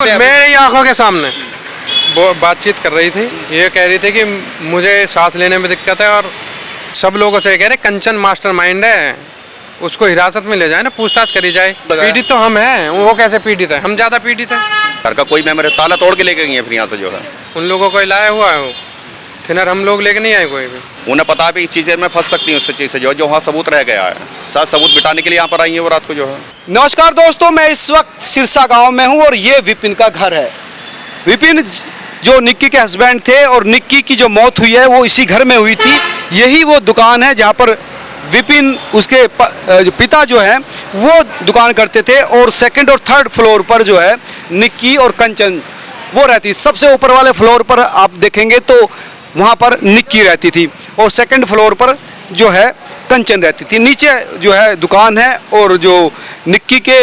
मेरी आंखों के सामने वो बातचीत कर रही थी। ये कह रही थी कि मुझे सांस लेने में दिक्कत है और सब लोगों से कह रहे कंचन मास्टरमाइंड है, उसको हिरासत में ले जाए ना, पूछताछ करी जाए। पीड़ित तो हम हैं, वो कैसे पीड़ित है? हम ज्यादा पीड़ित हैं। घर का कोई मेरे ताला तोड़ के लेके गई है, फिर यहाँ से जो है उन लोगों को लाया हुआ है, थिनर हम लोग लेके नहीं आए कोई भी। उन्हें पता भी इस चीज़ में फंस सकती हूँ, उस चीज़ से जो वहाँ सबूत रह गया है, साथ सबूत बिटाने के लिए यहाँ पर आई है वो रात को जो है। नमस्कार दोस्तों, मैं इस वक्त सिरसा गांव में हूं और ये विपिन का घर है। विपिन जो निक्की के हस्बैंड थे और निक्की की जो मौत हुई है वो इसी घर में हुई थी। यही वो दुकान है जहां पर विपिन उसके जो पिता जो है वो दुकान करते थे और सेकंड और थर्ड फ्लोर पर जो है निक्की और कंचन वो रहती। सबसे ऊपर वाले फ्लोर पर आप देखेंगे तो वहाँ पर निक्की रहती थी और सेकंड फ्लोर पर जो है कंचन रहती थी। नीचे जो है दुकान है और जो निक्की के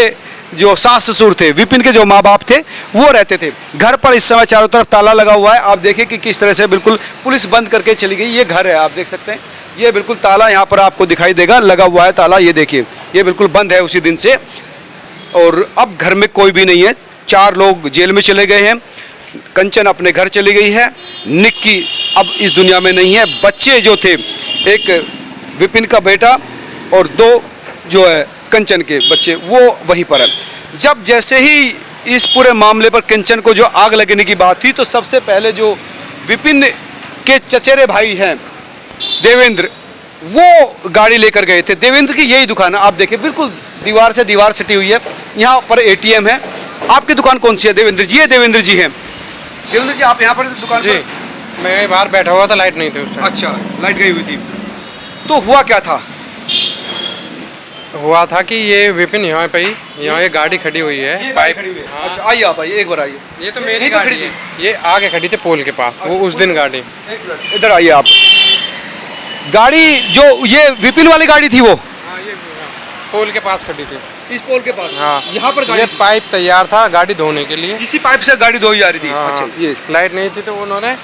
जो सास ससुर थे, विपिन के जो माँ बाप थे, वो रहते थे। घर पर इस समय चारों तरफ ताला लगा हुआ है। आप देखिए कि किस तरह से बिल्कुल पुलिस बंद करके चली गई। ये घर है, आप देख सकते हैं, ये बिल्कुल ताला यहाँ पर आपको दिखाई देगा, लगा हुआ है ताला। ये देखिए, ये बिल्कुल बंद है उसी दिन से। और अब घर में कोई भी नहीं है। 4 लोग जेल में चले गए हैं, कंचन अपने घर चली गई है, निक्की अब इस दुनिया में नहीं है। बच्चे जो थे, एक विपिन का बेटा और 2 जो है कंचन के बच्चे, वो वहीं पर है। जब जैसे ही इस पूरे मामले पर कंचन को जो आग लगने की बात थी तो सबसे पहले जो विपिन के चचेरे भाई हैं देवेंद्र, वो गाड़ी लेकर गए थे। देवेंद्र की यही दुकान है, आप देखिए बिल्कुल दीवार से दीवार सटी हुई है। यहाँ पर ATM है। आपकी दुकान कौन सी है? देवेंद्र जी है, देवेंद्र जी हैं। देवेंद्र जी, आप यहाँ पर दुकान जी, पर? मैं बाहर बैठा हुआ था, लाइट नहीं थी उस टाइम। अच्छा, लाइट गई हुई थी। तो हुआ क्या था? हुआ था कि ये विपिन यहाँ पे ही, यहाँ ये गाड़ी खड़ी हुई है, पाइप। हाँ। अच्छा, आइए आप, आइए, एक बार आइए। ये तो मेरी गाड़ी है, ये आगे खड़ी थी पोल के पास। वो उस दिन गाड़ी। इधर आइए आप। गाड़ी जो ये विपिन वाली गाड़ी थी वो हाँ, ये पोल के पास खड़ी थी। इस पोल के पास? हाँ, यहाँ पर गाड़ी ये पाइप तैयार था गाड़ी धोने के लिए। इसी पाइप से गाड़ी धोई जा रही थी। हाँ, अच्छा, ये लाइट नहीं थी तो उन्होंने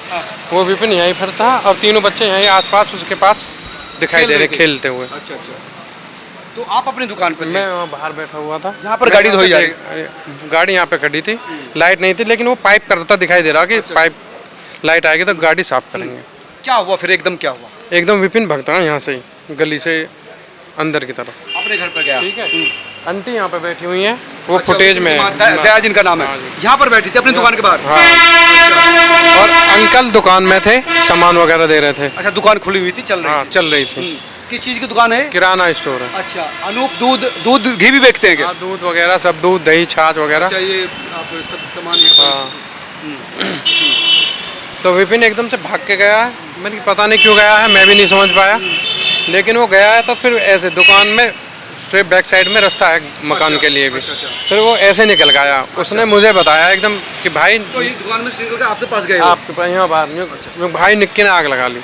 वो विपिन यहीं पर था और तीनों बच्चे यहीं आसपास उसके पास दिखाई दे रहे खेलते हुए। अच्छा अच्छा। तो आप अपनी दुकान पर? मैं वहाँ बाहर बैठा हुआ था, यहाँ पर गाड़ी धोई जा रही? गाड़ी यहाँ पे खड़ी थी, लाइट नहीं थी, लेकिन वो पाइप करता दिखाई दे रहा कि पाइप लाइट आएगी तो गाड़ी साफ करेंगे। क्या हुआ फिर? एकदम क्या हुआ? एकदम विपिन भगता यहाँ से ही गली से अंदर की तरफ अपने घर पर गया? ठीक है। आंटी यहाँ पे बैठी हुई हैं, वो फुटेज में है। दया जिनका नाम है, यहाँ पर बैठी थी अपनी दुकान के बाहर? हाँ। और अंकल दुकान में थे, सामान वगैरह दे रहे थे। अच्छा, दुकान खुली हुई थी, चल रही? हाँ, चल रही थी। किस चीज की दुकान है? किराना स्टोर है। अच्छा, अनूप दूध घी भी बेचते हैं क्या? हाँ, दूध वगैरह सब, दूध दही छाछ वगैरह। अच्छा, ये आप सब सामान यहाँ पर? तो विपिन एकदम से भाग के गया है। मैंने पता नहीं क्यों गया है, मैं भी नहीं समझ पाया, लेकिन वो गया है। तो फिर ऐसे दुकान में सिर्फ बैक साइड में रास्ता है मकान के लिए भी। फिर वो ऐसे निकल गया। उसने मुझे बताया एकदम कि भाई, तो ये दुकान में से निकल के आपके पास गए? आपके पास यहाँ बाहर भाई निक्की ने आग लगा ली।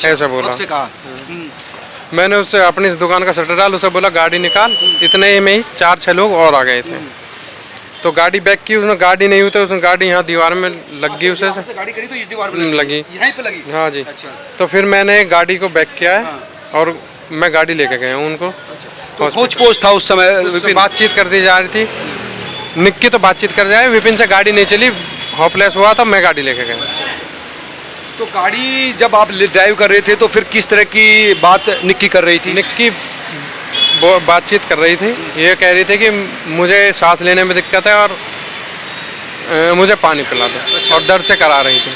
ऐसा बोला। आपसे कहा? मैंने उससे अपनी दुकान का शटर डाल, उसे बोला गाड़ी निकाल। इतने में ही 4-6 लोग और आ गए थे। तो गाड़ी बैक की, उसने गाड़ी नहीं हुई तो उसने गाड़ी यहाँ दीवार में लग गई, उसे गाड़ी करी तो इस दीवार में लगी, यहीं पे लगी? हाँ जी। अच्छा। तो फिर मैंने गाड़ी को बैक किया है और मैं गाड़ी लेके गया हूँ उनको। तो खोज पोछ था उस समय? विपिन बातचीत कर दी जा रही थी, निक्की तो बातचीत कर जाए, विपिन से गाड़ी नहीं चली, होपलेस हुआ तो मैं गाड़ी लेके गया। तो गाड़ी जब आप ड्राइव कर रहे थे तो फिर किस तरह की बात निक्की कर रही थी? निक्की वो बातचीत कर रही थी। ये कह रही थी कि मुझे सांस लेने में दिक्कत है और मुझे पानी पिला दो, और दर्द से करा रही थी।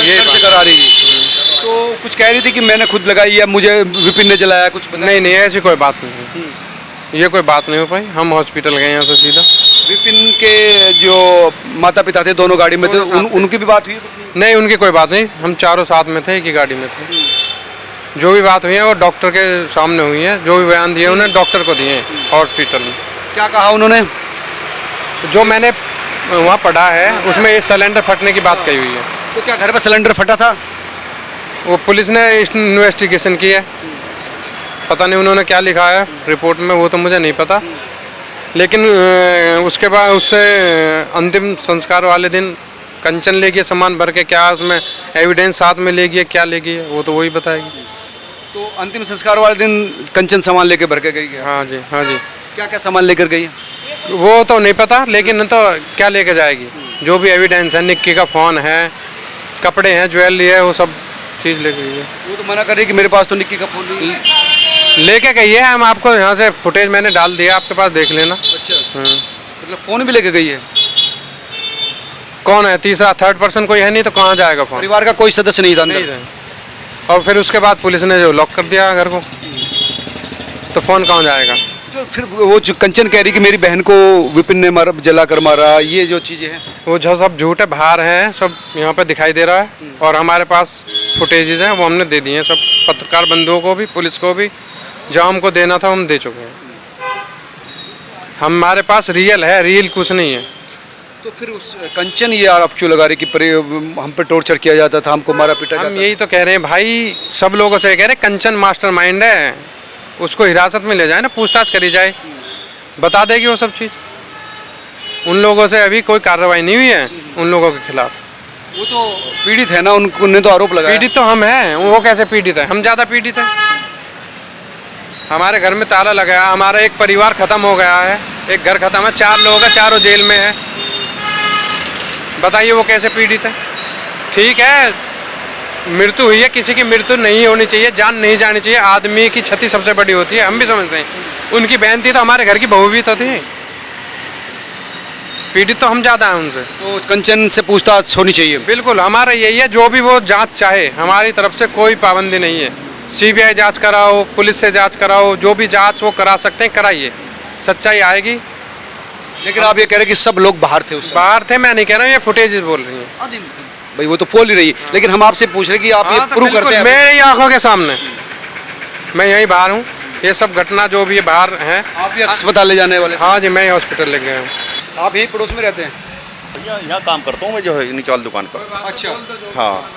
ये दर्द से करा रही थी। तो कुछ कह रही थी कि मैंने खुद लगाई है, मुझे विपिन ने जलाया, कुछ नहीं नहीं, ऐसी कोई बात नहीं, ये कोई बात नहीं हो पाई। हम हॉस्पिटल गए यहाँ से सीधा। विपिन के जो माता पिता थे दोनों गाड़ी में थे, उनकी भी बात हुई? नहीं, उनकी कोई बात नहीं, हम चारों साथ में थे, एक ही गाड़ी में थे। जो भी बात हुई है वो डॉक्टर के सामने हुई है। जो भी बयान दिए उन्हें डॉक्टर को दिए हॉस्पिटल में। क्या कहा उन्होंने? जो मैंने वहाँ पढ़ा है उसमें ये सिलेंडर फटने की बात कही हुई है। तो क्या घर पर सिलेंडर फटा था? वो पुलिस ने इन्वेस्टिगेशन की है, पता नहीं उन्होंने क्या लिखा है रिपोर्ट में, वो तो मुझे नहीं पता। लेकिन उसके बाद उससे अंतिम संस्कार वाले दिन कंचन लेगी सामान भर के, क्या उसमें एविडेंस साथ में लेगी, क्या लेगी, वो तो वही बताएगी। तो अंतिम संस्कार वाले दिन कंचन सामान लेके भर के गई है? हाँ जी, हाँ जी। क्या क्या सामान लेकर गई है? वो तो नहीं पता, लेकिन तो क्या लेके जाएगी। जो भी एविडेंस है, निक्की का फ़ोन है, कपड़े हैं, ज्वेलरी है, वो सब चीज़ लेके गई है। वो तो मना कर रही है कि मेरे पास तो निक्की का फोन नहीं है। लेके गई है, हम आपको यहाँ से फुटेज मैंने डाल दिया, आपके पास देख लेना। अच्छा, मतलब फोन भी लेके गई है। कौन है तीसरा, थर्ड पर्सन कोई है नहीं तो कहाँ जाएगा फ़ोन? परिवार का कोई सदस्य नहीं था अंदर। नहीं रहे। और फिर उसके बाद पुलिस ने जो लॉक कर दिया घर को, तो फ़ोन कहाँ जाएगा? जो फिर वो जो कंचन कह रही कि मेरी बहन को विपिन ने मारा, जला कर मारा, ये जो चीजें हैं वो जो सब झूठ है, बाहर हैं, सब यहाँ पे दिखाई दे रहा है। और हमारे पास फुटेजेस हैं, वो हमने दे दिए हैं सब, पत्रकार बंधुओं को भी, पुलिस को भी। जो हमको देना था हम दे चुके हैं। हमारे पास रियल है, रियल कुछ नहीं है। तो फिर उस कंचन ये आरोप क्यों लगा रही कि हम पे टॉर्चर किया जाता था, हमको मारा पीटा हम जाता यही तो कह रहे हैं भाई, सब लोगों से कह रहे हैं कंचन मास्टरमाइंड है, उसको हिरासत में ले जाए ना, पूछताछ करी जाए, बता देगी वो सब चीज़। उन लोगों से अभी कोई कार्रवाई नहीं हुई है उन लोगों के खिलाफ। वो तो पीड़ित है ना, उन्होंने तो आरोप लगाया। पीड़ित तो हम हैं, वो कैसे पीड़ित है? हम ज़्यादा पीड़ित हैं। हमारे घर में ताला लगाया, हमारा एक परिवार ख़त्म हो गया है, एक घर ख़त्म है, 4 लोग हैं, चारों जेल में है। बताइए वो कैसे पीड़ित है? ठीक है, मृत्यु हुई है, किसी की मृत्यु नहीं होनी चाहिए, जान नहीं जानी चाहिए, आदमी की क्षति सबसे बड़ी होती है, हम भी समझते हैं। उनकी बहन थी तो हमारे घर की बहू भी तो थी। पीड़ित तो हम ज़्यादा हैं उनसे। तो कंचन से पूछताछ होनी चाहिए। बिल्कुल, हमारा यही है, जो भी वो जांच चाहे, हमारी तरफ से कोई पाबंदी नहीं है। सीबीआई जांच कराओ, पुलिस से जांच कराओ, जो भी जांच वो करा सकते हैं, कराइए, सच्चाई आएगी। लेकिन आप ये कह रहे हैं कि सब लोग बाहर थे उस समय। बाहर थे, मैं नहीं कह रहा हूँ, ये फुटेज बोल रही हैं। भाई वो तो बोल ही रही है, लेकिन हम आपसे पूछ रहे हैं कि आप ये हाँ, तो प्रूव बिल्कुल, करते हैं। मेरी आंखों के सामने, मैं यहीं बाहर हूँ, ये सब घटना जो भी बाहर है। आप भी अस्पताल ले जाने वाले? हाँ जी, मैं हॉस्पिटल ले गया हूँ। आप यही पड़ोस में रहते हैं? भैया यहाँ काम करता हूँ मैं, जो है नीचे वाली दुकान पर। अच्छा, हाँ,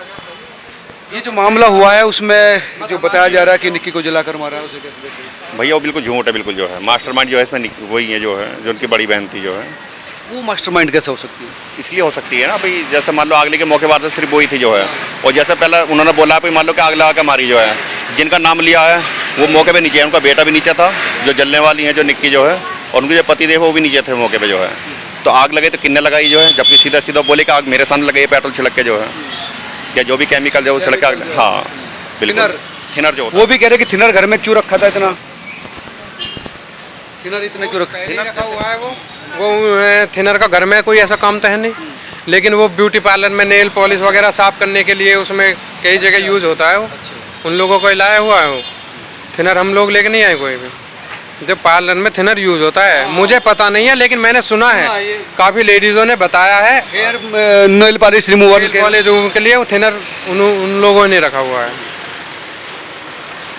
ये जो मामला हुआ है उसमें जो बताया जा रहा है कि निक्की को जलाकर मारा है, उसे कैसे देखते हैं? भैया वो बिल्कुल झूठ है, बिल्कुल जो है मास्टरमाइंड जो है इसमें वही है, जो है जो उनकी बड़ी बहन थी जो है। वो मास्टरमाइंड कैसे हो सकती है? इसलिए हो सकती है ना भाई, जैसे मान लो आग लगे मौके बाद से सिर्फ वही थी जो है। और जैसे पहले उन्होंने बोला भाई, मान लो कि आग लगा के मारी जो है, जिनका नाम लिया है वो मौके पे नीचे है, उनका बेटा भी नीचे था, जो जलने वाली है जो निक्की जो है, और उनके जो पति थे वो भी नीचे थे मौके पे जो है। तो आग लगे तो किन्ने लगाई जो है, जबकि सीधा सीधा बोले कि आग मेरे सामने लगे, पेट्रोल छिड़क के जो है, या जो भी केमिकल जो छिड़क के आग। हाँ बिल्कुल, थिनर जो होता वो भी कह रहे कि थिनर घर में क्यों रखा था इतना? थिनर इतना क्यों रखा हुआ है वो थिनर का घर में कोई ऐसा काम तो है नहीं, लेकिन वो ब्यूटी पार्लर में नेल पॉलिश वगैरह साफ करने के लिए उसमें कई जगह यूज़ होता है वो। उन लोगों को लाया हुआ है वो थिनर, हम लोग लेके नहीं आए कोई भी। जो पार्लर में थिनर यूज़ होता है मुझे पता नहीं है, लेकिन मैंने सुना है, काफ़ी लेडीज़ों ने बताया है। हेयर नेल पॉलिश रिमूवर के लिए वो थिनर उन लोगों ने रखा हुआ है।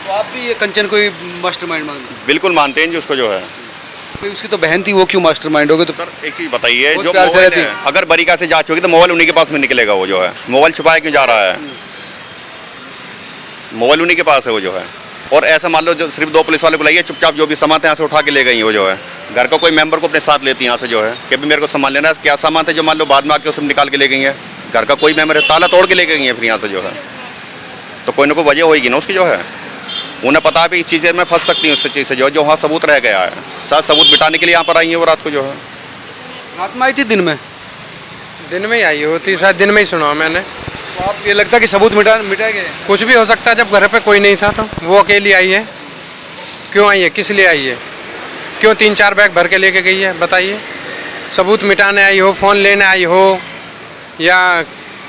तो आप भी ये कंचन कोई मास्टरमाइंड मानते हैं? बिल्कुल मानते हैं जी उसको जो है। भाई उसकी तो बहन थी, वो क्यों मास्टरमाइंड हो गए? तो सर एक चीज़ बताइए, बहुत जो प्यार से मोबाइल रहती है, अगर बरीका से जांच होगी तो मोबाइल उन्हीं के पास में निकलेगा वो जो है। मोबाइल छुपाया क्यों जा रहा है? मोबाइल उन्हीं के पास है वो जो है। और ऐसा मान लो जो सिर्फ 2 पुलिस वाले बुलाइए, चुपचाप जो भी सामान था यहाँ से उठा के ले गई वो जो है। घर का कोई मेंबर को अपने साथ लेती है यहाँ से जो है कि भी मेरे को सामान लेना है, क्या सामान था जो मान लो बाद में आके उसमें निकाल के ले गई है। घर का कोई मेंबर है, ताला तोड़ के ले गई है फिर यहाँ से जो है। तो कोई ना कोई वजह होगी ना उसकी जो है। उन्हें पता है भी इस चीज़ से मैं फंस सकती हूँ, उस चीज़ से जो वहाँ सबूत रह गया है। साथ सबूत बिटाने के लिए यहाँ पर आई है वो रात को जो है। रात में आई थी? दिन में? दिन में ही आई होती, शायद दिन में ही सुना मैंने। तो आप ये लगता है कि सबूत मिटाए गए? कुछ भी हो सकता है, जब घर पे कोई नहीं था तो वो अकेली आई है। क्यों आई है, किस लिए आई है, क्यों 3-4 बैग भर के लेके गई है, बताइए। सबूत मिटाने आई हो, फ़ोन लेने आई हो, या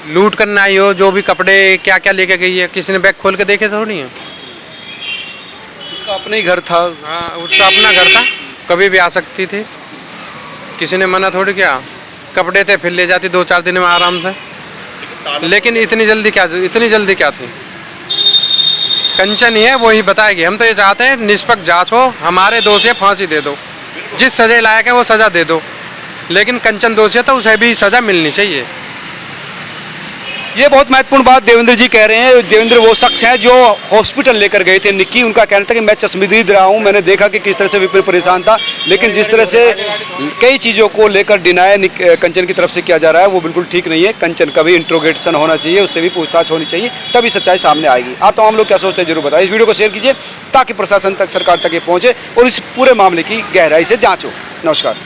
लूट करने आई हो, जो भी कपड़े क्या क्या लेके गई है, किसी ने बैग खोल के देखे थोड़ी है। उसका अपना ही घर था। हाँ, उसका अपना घर था, कभी भी आ सकती थी, किसी ने मना थोड़ी किया। कपड़े थे, फिर ले जाती 2-4 दिन में आराम से। लेकिन इतनी जल्दी क्या थी? कंचन ही है, वो ही बताएगी। हम तो ये चाहते हैं निष्पक्ष जांच हो, हमारे दोषी है फांसी दे दो, जिस सजा लायक है वो सज़ा दे दो। लेकिन कंचन दोषी है तो उसे भी सज़ा मिलनी चाहिए। ये बहुत महत्वपूर्ण बात देवेंद्र जी कह रहे हैं। देवेंद्र वो शख्स हैं जो हॉस्पिटल लेकर गए थे निक्की। उनका कहना था कि मैं चश्मदीद रहा हूं, मैंने देखा कि किस तरह से विपिन परेशान था, लेकिन जिस तरह से कई चीज़ों को लेकर डिनाई कंचन की तरफ से किया जा रहा है वो बिल्कुल ठीक नहीं है। कंचन का भी इंट्रोगेशन होना चाहिए, उससे भी पूछताछ होनी चाहिए, तभी सच्चाई सामने आएगी। आप तमाम लोग क्या सोचते हैं जरूर बताइए। इस वीडियो को शेयर कीजिए ताकि प्रशासन तक, सरकार तक ये पहुँचे और इस पूरे मामले की गहराई से जाँच हो। नमस्कार।